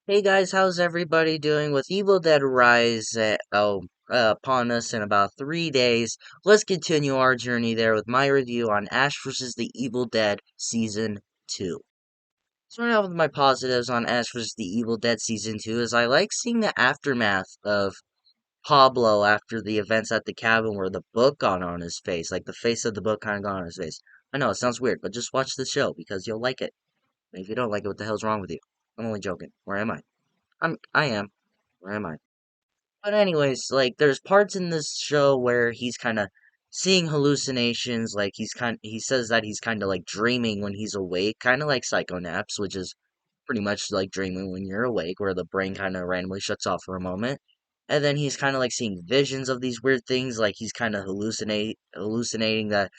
Hey guys, how's everybody doing? With Evil Dead Rise upon us in about 3 days, let's continue our journey there with my review on Ash vs. the Evil Dead Season 2. Starting out with my positives on Ash vs. the Evil Dead Season 2 is I like seeing the aftermath of Pablo after the events at the cabin where the book got on his face, like the face of the book kind of got on his face. I know, it sounds weird, but just watch the show because you'll like it. And if you don't like it, what the hell's wrong with you? I'm only joking. Where am I? I am. Where am I? But anyways, like there's parts in this show where he's kind of seeing hallucinations, like he says that he's kind of like dreaming when he's awake, kind of like psychonaps, which is pretty much like dreaming when you're awake, where the brain kind of randomly shuts off for a moment. And then he's kind of like seeing visions of these weird things, like he's kind of hallucinating that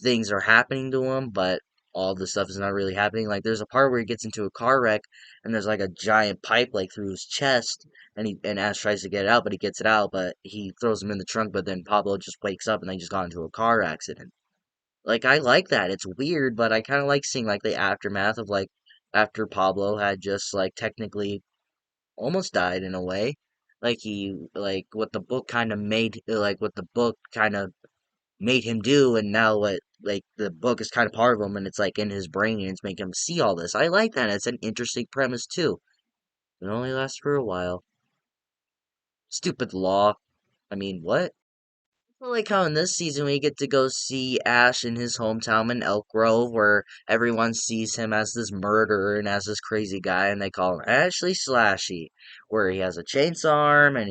things are happening to him, but all the stuff is not really happening. Like there's a part where he gets into a car wreck and there's like a giant pipe like through his chest and Ash tries to get it out, but he gets it out, but he throws him in the trunk, but then Pablo just wakes up and they just got into a car accident. Like I like that. It's weird, but I kinda like seeing like the aftermath of like after Pablo had just like technically almost died in a way. Like he like what the book kinda made like what the book kinda made him do and now what like the book is kind of part of him and it's like in his brain and it's making him see all this. I like that. It's an interesting premise too. It only lasts for a while. Stupid law. I mean, what? I like how in this season we get to go see Ash in his hometown in Elk Grove, where everyone sees him as this murderer and as this crazy guy, and they call him Ashley Slashy, where he has a chainsaw arm, and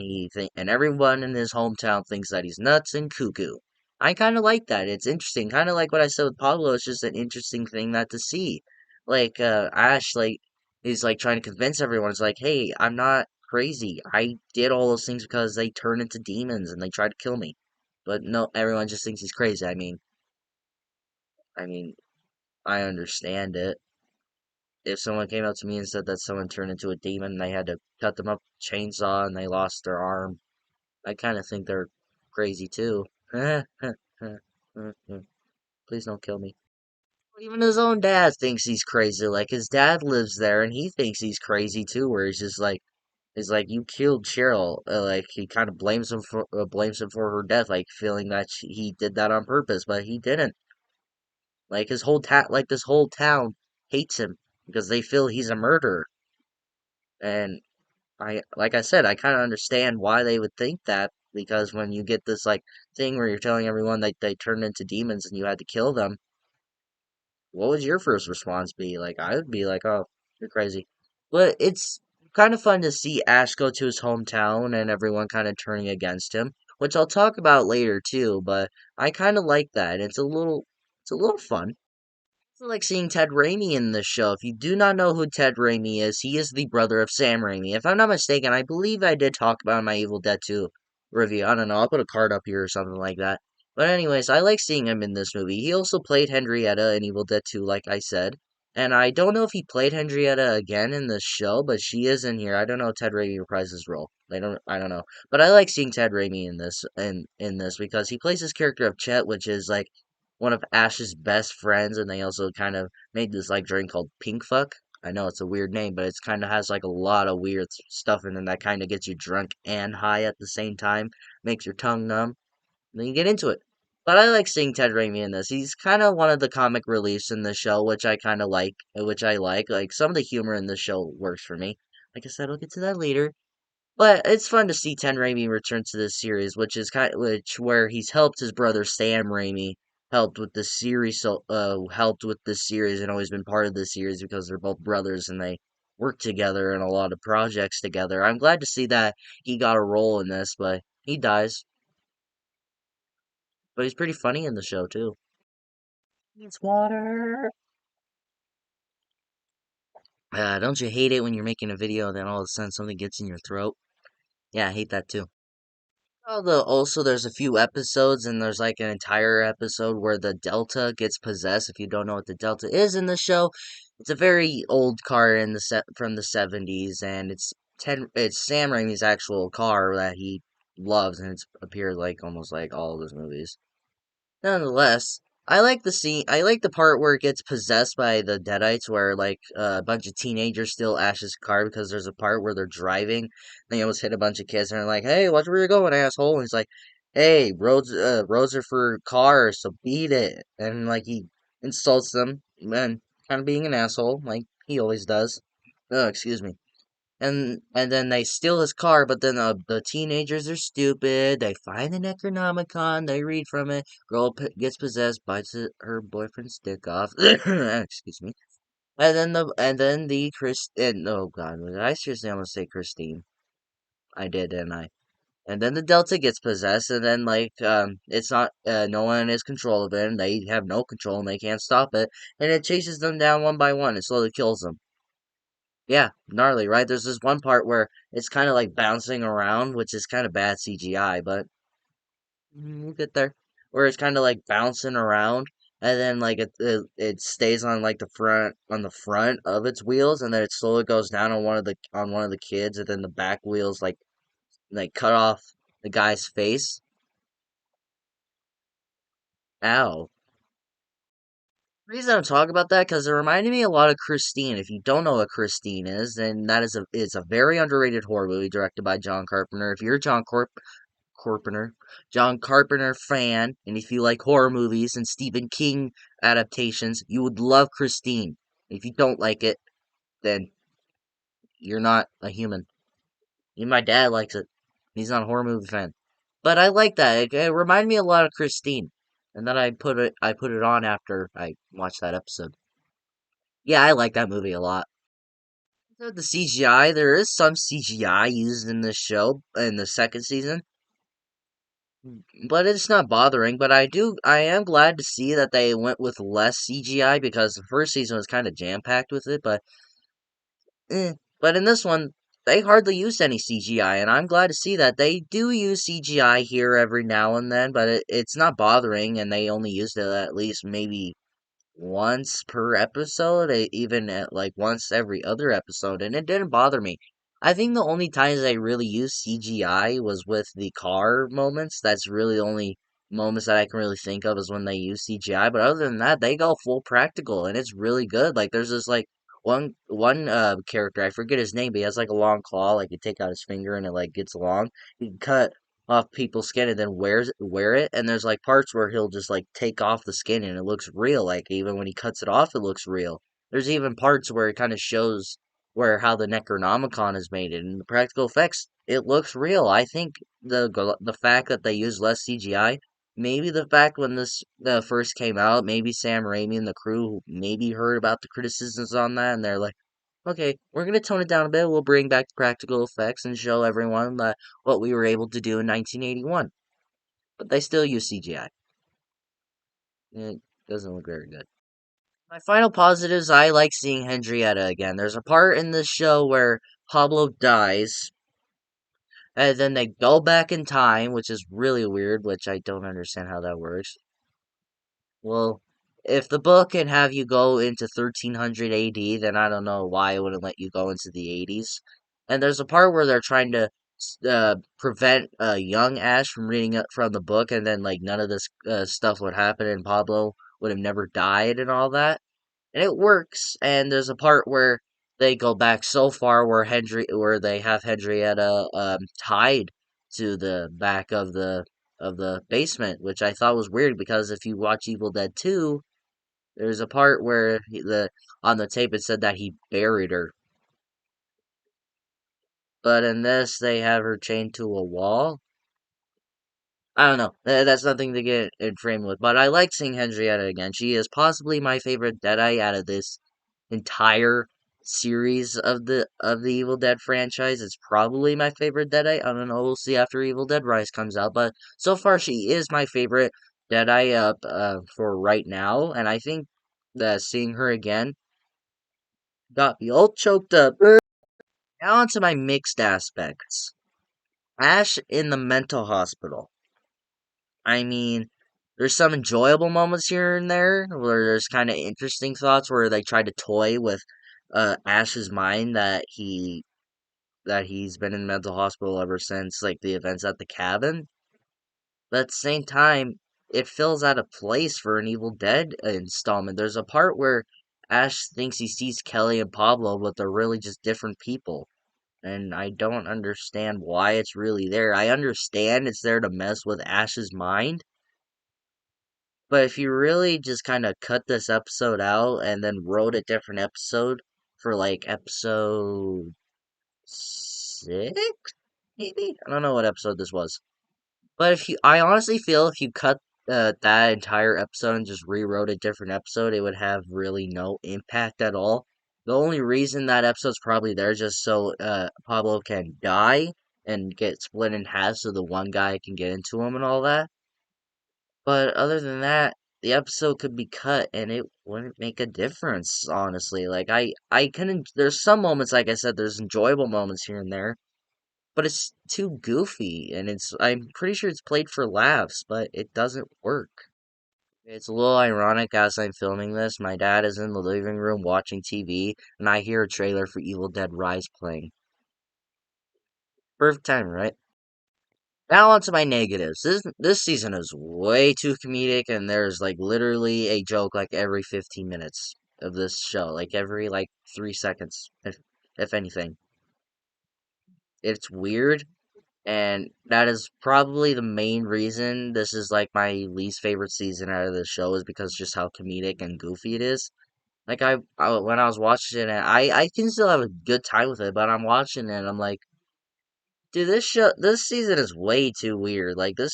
and everyone in his hometown thinks that he's nuts and cuckoo. I kind of like that. It's interesting, kind of like what I said with Pablo. It's just an interesting thing that to see, like Ash, like is like trying to convince everyone. It's like, hey, I'm not crazy. I did all those things because they turn into demons and they try to kill me. But no, everyone just thinks he's crazy. I mean, I understand it. If someone came up to me and said that someone turned into a demon and they had to cut them up with a chainsaw and they lost their arm, I kind of think they're crazy too. Please don't kill me. Even his own dad thinks he's crazy. Like his dad lives there and he thinks he's crazy too. Where he's like, you killed Cheryl. Like he kind of blames him for her death, like feeling that he did that on purpose, but he didn't. Like this whole town hates him because they feel he's a murderer. And like I said, I kind of understand why they would think that because when you get this like thing where you're telling everyone that they turned into demons and you had to kill them, what would your first response be? Like I would be like, "Oh, you're crazy." But it's kind of fun to see Ash go to his hometown and everyone kind of turning against him, which I'll talk about later too, but I kind of like that. It's a little fun. I like seeing Ted Raimi in this show. If you do not know who Ted Raimi is, he is the brother of Sam Raimi. If I'm not mistaken, I believe I did talk about my Evil Dead 2 review. I don't know. I'll put a card up here or something like that. But anyways, I like seeing him in this movie. He also played Henrietta in Evil Dead 2, like I said. And I don't know if he played Henrietta again in this show, but she is in here. I don't know if Ted Raimi reprised his role. I don't know. But I like seeing Ted Raimi in this because he plays this character of Chet, which is like one of Ash's best friends, and they also kind of made this like drink called Pink Fuck. I know it's a weird name, but it's kind of has like a lot of weird stuff in it that kind of gets you drunk and high at the same time, makes your tongue numb. And then you get into it. But I like seeing Ted Raimi in this. He's kind of one of the comic reliefs in the show, which I kind of like, which I like. Like some of the humor in the show works for me. Like I said, I'll get to that later. But it's fun to see Ted Raimi return to this series, which where he's helped his brother Sam Raimi helped with this series and always been part of this series because they're both brothers and they work together in a lot of projects together. I'm glad to see that he got a role in this, but he dies. But he's pretty funny in the show too. It's water. Don't you hate it when you're making a video, then all of a sudden something gets in your throat? Yeah, I hate that too. Also there's a few episodes and there's like an entire episode where the Delta gets possessed. If you don't know what the Delta is in the show, it's a very old car in the set from the 70s and it's Sam Raimi's actual car that he loves and it's appeared like almost like all of his movies. Nonetheless, I like the scene. I like the part where it gets possessed by the Deadites, where like a bunch of teenagers steal Ash's car because there's a part where they're driving. And they almost hit a bunch of kids, and they're like, "Hey, watch where you're going, asshole!" And he's like, "Hey, roads are for cars, so beat it." And like he insults them, and kind of being an asshole, like he always does. Oh, excuse me. And then they steal his car, but then the teenagers are stupid. They find the Necronomicon, they read from it. Gets possessed, bites her boyfriend's dick off. Excuse me. And then the Chris and oh god, did I seriously almost say Christine? I did, didn't I? And then the Delta gets possessed, and then like it's not no one is control of it, and they have no control, and they can't stop it, and it chases them down one by one and slowly kills them. Yeah, gnarly, right? There's this one part where it's kind of like bouncing around, which is kind of bad CGI, but we'll get there. Where it's kind of like bouncing around, and then like it stays on like the front of its wheels, and then it slowly goes down on one of the kids, and then the back wheels like cut off the guy's face. Ow. The reason I'm talking about that because it reminded me a lot of Christine. If you don't know what Christine is, then that is it's a very underrated horror movie directed by John Carpenter. If you're a Carpenter, John Carpenter fan, and if you like horror movies and Stephen King adaptations, you would love Christine. If you don't like it, then you're not a human. Even my dad likes it. He's not a horror movie fan, but I like that. It reminded me a lot of Christine, and then I put it on after I watched that episode. Yeah, I like that movie a lot. So the CGI, there is some CGI used in this show in the second season, but it's not bothering. But I am glad to see that they went with less CGI because the first season was kind of jam packed with it. Eh. But in this one, they hardly used any CGI, and I'm glad to see that they do use CGI here every now and then. But it's not bothering, and they only used it at least maybe once per episode, even at like once every other episode, and it didn't bother me. I think the only times I really used CGI was with the car moments. That's really the only moments that I can really think of is when they use CGI. But other than that, they go full practical, and it's really good. Like there's this like one character, I forget his name, but he has like a long claw. Like you take out his finger and it like gets long. You can cut off people's skin and then wear it, and there's like parts where he'll just like take off the skin and it looks real. Like even when he cuts it off, it looks real. There's even parts where it kind of shows where how the Necronomicon is made, and the practical effects, it looks real. I think the fact that they use less CGI, maybe the fact when this first came out, maybe Sam Raimi and the crew maybe heard about the criticisms on that, and they're like, okay, we're gonna tone it down a bit. We'll bring back the practical effects and show everyone that what we were able to do in 1981. But they still use CGI. It doesn't look very good. My final positives, I like seeing Henrietta again. There's a part in this show where Pablo dies, and then they go back in time, which is really weird, which I don't understand how that works. Well, if the book can have you go into 1300 AD, then I don't know why it wouldn't let you go into the 80s. And there's a part where they're trying to prevent young Ash from reading it from the book, and then like none of this stuff would happen, and Pablo would have never died and all that. And it works. And there's a part where they go back so far where they have Henrietta tied to the back of the basement, which I thought was weird because if you watch Evil Dead 2, there's a part where the on the tape it said that he buried her, but in this they have her chained to a wall. I don't know. That's nothing to get in frame with, but I like seeing Henrietta again. She is possibly my favorite Deadite out of this entire series of the Evil Dead franchise. It's probably my favorite Deadite. I don't know. We'll see after Evil Dead Rise comes out, but so far she is my favorite Deadite for right now, and I think that seeing her again got me all choked up. Now onto my mixed aspects. Ash in the mental hospital. I mean, there's some enjoyable moments here and there where there's kind of interesting thoughts where they try to toy with Ash's mind that he's been in mental hospital ever since like the events at the cabin. But at the same time, it feels out of place for an Evil Dead installment. There's a part where Ash thinks he sees Kelly and Pablo, but they're really just different people. And I don't understand why it's really there. I understand it's there to mess with Ash's mind, but if you really just kind of cut this episode out and then wrote a different episode for like episode 6, maybe? I don't know what episode this was. But I honestly feel if you cut that entire episode and just rewrote a different episode, it would have really no impact at all. The only reason that episode's probably there is just so Pablo can die and get split in half so the one guy can get into him and all that. But other than that, the episode could be cut and it wouldn't make a difference, honestly. Like I couldn't there's some moments, like I said, there's enjoyable moments here and there, but it's too goofy and I'm pretty sure it's played for laughs, but it doesn't work. It's a little ironic as I'm filming this. My dad is in the living room watching TV and I hear a trailer for Evil Dead Rise playing. Perfect time, right? Now on to my negatives. This season is way too comedic and there's like literally a joke like every 15 minutes of this show, like every like 3 seconds if anything. It's weird. And that is probably the main reason this is like my least favorite season out of the show is because just how comedic and goofy it is. Like when I was watching it, I can still have a good time with it, but I'm watching it and I'm like, dude, this season is way too weird. Like this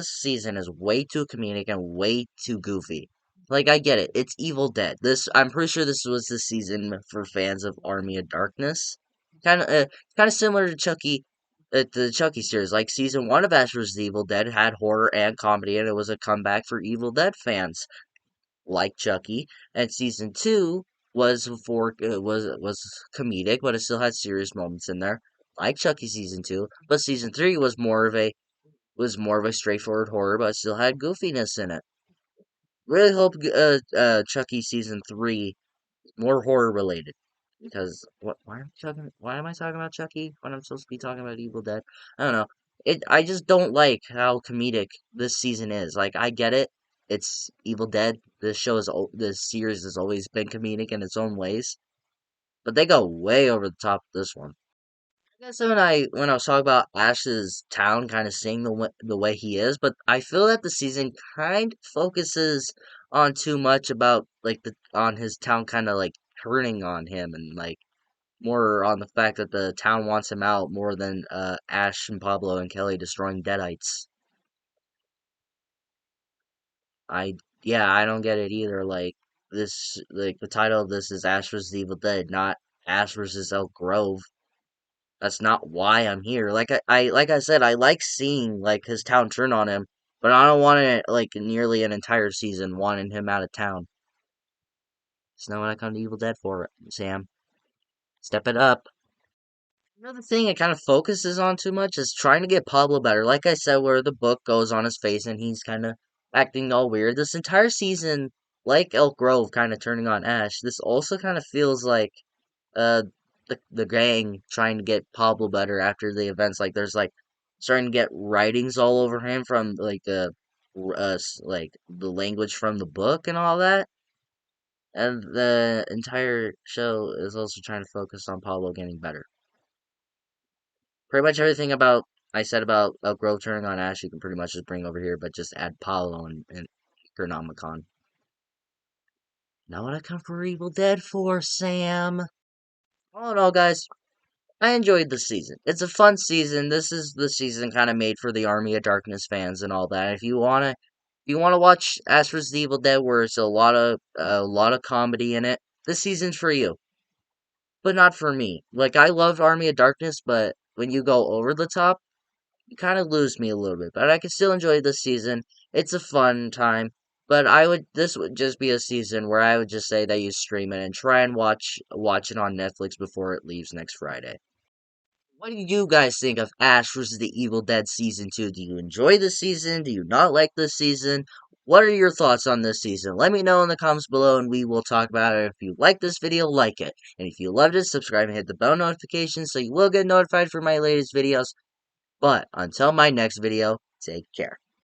season is way too comedic and way too goofy. Like I get it, it's Evil Dead. I'm pretty sure this was the season for fans of Army of Darkness. Kind of similar to the Chucky series. Like season one of Ash vs. the Evil Dead had horror and comedy, and it was a comeback for Evil Dead fans like Chucky. And season two was comedic, but it still had serious moments in there, like Chucky season two. But season three was more of a straightforward horror, but still had goofiness in it. Really hope Chucky season three is more horror related. Because why am I talking about Chucky when I'm supposed to be talking about Evil Dead? I don't know. I just don't like how comedic this season is. Like I get it. It's Evil Dead. This series has always been comedic in its own ways, but they go way over the top with this one. I guess when I was talking about Ash's town kind of seeing the way he is, but I feel that the season kind of focuses on too much about like the on his town kind of like turning on him and like more on the fact that the town wants him out more than Ash and Pablo and Kelly destroying Deadites. I yeah, I don't get it either. Like the title of this is Ash vs. the Evil Dead, not Ash vs. Elk Grove. That's not why I'm here. Like I said, I like seeing like his town turn on him, but I don't want it like nearly an entire season wanting him out of town. It's not what I come to Evil Dead for, Sam. Step it up. Another thing it kind of focuses on too much is trying to get Pablo better. Like I said, where the book goes on his face and he's kind of acting all weird. This entire season, like Elk Grove kind of turning on Ash, this also kind of feels like uh the gang trying to get Pablo better after the events. Like there's like starting to get writings all over him from like like the language from the book and all that. And the entire show is also trying to focus on Pablo getting better. Pretty much everything about I said about Grove turning on Ash, you can pretty much just bring over here, but just add Paulo and Necronomicon. Not what I come for Evil Dead for, Sam. All in all, guys, I enjoyed this season. It's a fun season. This is the season kind of made for the Army of Darkness fans and all that. If you wanna watch Ash vs. the Evil Dead, where it's a lot of comedy in it, this season's for you. But not for me. Like I loved Army of Darkness, but when you go over the top, you kind of lose me a little bit, but I can still enjoy this season. It's a fun time, but this would just be a season where I would just say that you stream it and try and watch it on Netflix before it leaves next Friday. What do you guys think of Ash vs. the Evil Dead season 2? Do you enjoy this season? Do you not like this season? What are your thoughts on this season? Let me know in the comments below and we will talk about it. If you like this video, like it. And if you loved it, subscribe and hit the bell notification so you will get notified for my latest videos. But until my next video, take care.